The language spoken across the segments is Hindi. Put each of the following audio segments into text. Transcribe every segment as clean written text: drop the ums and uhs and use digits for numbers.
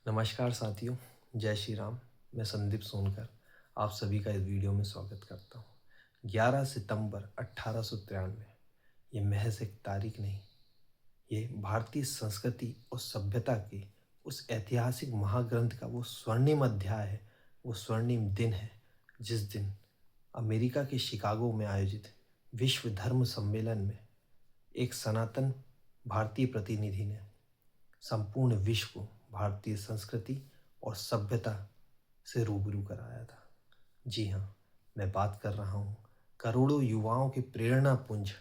नमस्कार साथियों, जय श्री राम। मैं संदीप सोनकर आप सभी का इस वीडियो में स्वागत करता हूँ। 11 सितंबर 1893 ये महज एक तारीख नहीं, ये भारतीय संस्कृति और सभ्यता के उस ऐतिहासिक महाग्रंथ का वो स्वर्णिम अध्याय है, वो स्वर्णिम दिन है जिस दिन अमेरिका के शिकागो में आयोजित विश्व धर्म सम्मेलन में एक सनातन भारतीय प्रतिनिधि ने संपूर्ण विश्व को भारतीय संस्कृति और सभ्यता से रूबरू कराया था। जी हाँ, मैं बात कर रहा हूँ करोड़ों युवाओं के प्रेरणा पुंज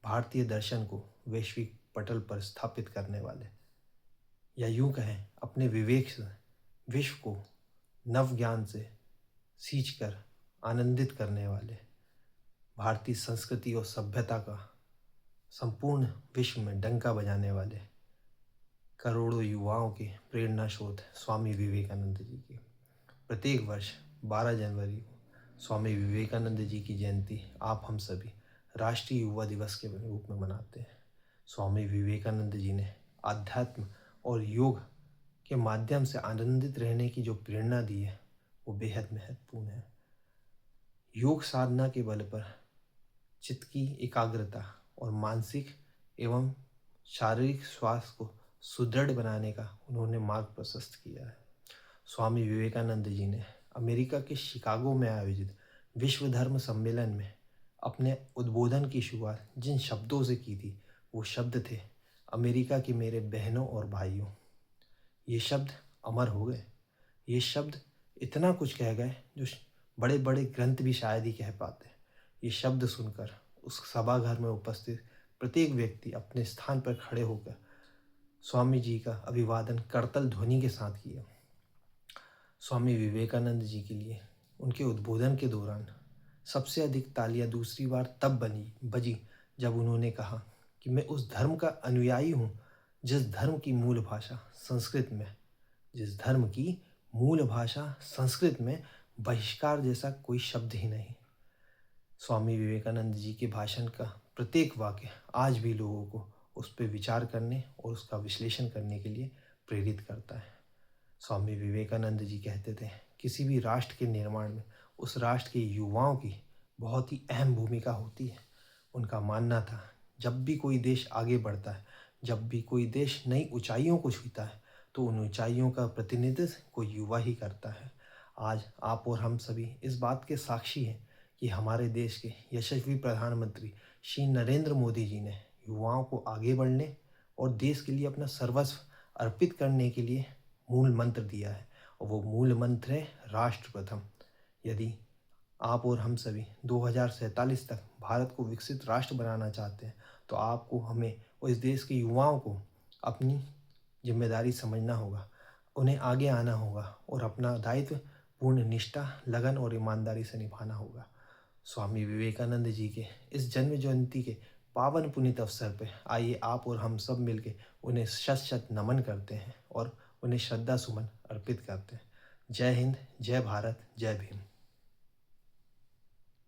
भारतीय दर्शन को वैश्विक पटल पर स्थापित करने वाले, या यूं कहें अपने विवेक से विश्व को नव ज्ञान से सींचकर आनंदित करने वाले, भारतीय संस्कृति और सभ्यता का संपूर्ण विश्व में डंका बजाने वाले करोड़ों युवाओं के प्रेरणा स्रोत स्वामी विवेकानंद जी के। प्रत्येक वर्ष 12 जनवरी को स्वामी विवेकानंद जी की जयंती आप हम सभी राष्ट्रीय युवा दिवस के रूप में मनाते हैं। स्वामी विवेकानंद जी ने आध्यात्म और योग के माध्यम से आनंदित रहने की जो प्रेरणा दी है वो बेहद महत्वपूर्ण है। योग साधना के बल पर चित्त की एकाग्रता और मानसिक एवं शारीरिक स्वास्थ्य को सुदृढ़ बनाने का उन्होंने मार्ग प्रशस्त किया है। स्वामी विवेकानंद जी ने अमेरिका के शिकागो में आयोजित विश्व धर्म सम्मेलन में अपने उद्बोधन की शुरुआत जिन शब्दों से की थी वो शब्द थे, अमेरिका के मेरे बहनों और भाइयों। ये शब्द अमर हो गए। ये शब्द इतना कुछ कह गए जो बड़े बड़े ग्रंथ भी शायद ही कह पाते। ये शब्द सुनकर उस सभागार में उपस्थित प्रत्येक व्यक्ति अपने स्थान पर खड़े होकर स्वामी जी का अभिवादन करतल ध्वनि के साथ किया। स्वामी विवेकानंद जी के लिए उनके उद्बोधन के दौरान सबसे अधिक तालियां दूसरी बार तब बजी जब उन्होंने कहा कि मैं उस धर्म का अनुयायी हूँ जिस धर्म की मूल भाषा संस्कृत में बहिष्कार जैसा कोई शब्द ही नहीं। स्वामी विवेकानंद जी के भाषण का प्रत्येक वाक्य आज भी लोगों को उस पर विचार करने और उसका विश्लेषण करने के लिए प्रेरित करता है। स्वामी विवेकानंद जी कहते थे, किसी भी राष्ट्र के निर्माण में उस राष्ट्र के युवाओं की बहुत ही अहम भूमिका होती है। उनका मानना था, जब भी कोई देश आगे बढ़ता है, जब भी कोई देश नई ऊंचाइयों को छूता है, तो उन ऊंचाइयों का प्रतिनिधित्व कोई युवा ही करता है। आज आप और हम सभी इस बात के साक्षी हैं कि हमारे देश के यशस्वी प्रधानमंत्री श्री नरेंद्र मोदी जी ने युवाओं को आगे बढ़ने और देश के लिए अपना सर्वस्व अर्पित करने के लिए मूल मंत्र दिया है, और वो मूल मंत्र है राष्ट्र प्रथम। यदि आप और हम सभी 2047 तक भारत को विकसित राष्ट्र बनाना चाहते हैं, तो आपको, हमें और इस देश के युवाओं को अपनी जिम्मेदारी समझना होगा, उन्हें आगे आना होगा और अपना दायित्व पूर्ण निष्ठा, लगन और ईमानदारी से निभाना होगा। स्वामी विवेकानंद जी के इस जन्म जयंती के पावन पुनीत अवसर पर आइए आप और हम सब मिलके उन्हें शत शत नमन करते हैं और उन्हें श्रद्धा सुमन अर्पित करते हैं। जय हिंद, जय भारत, जय भीम।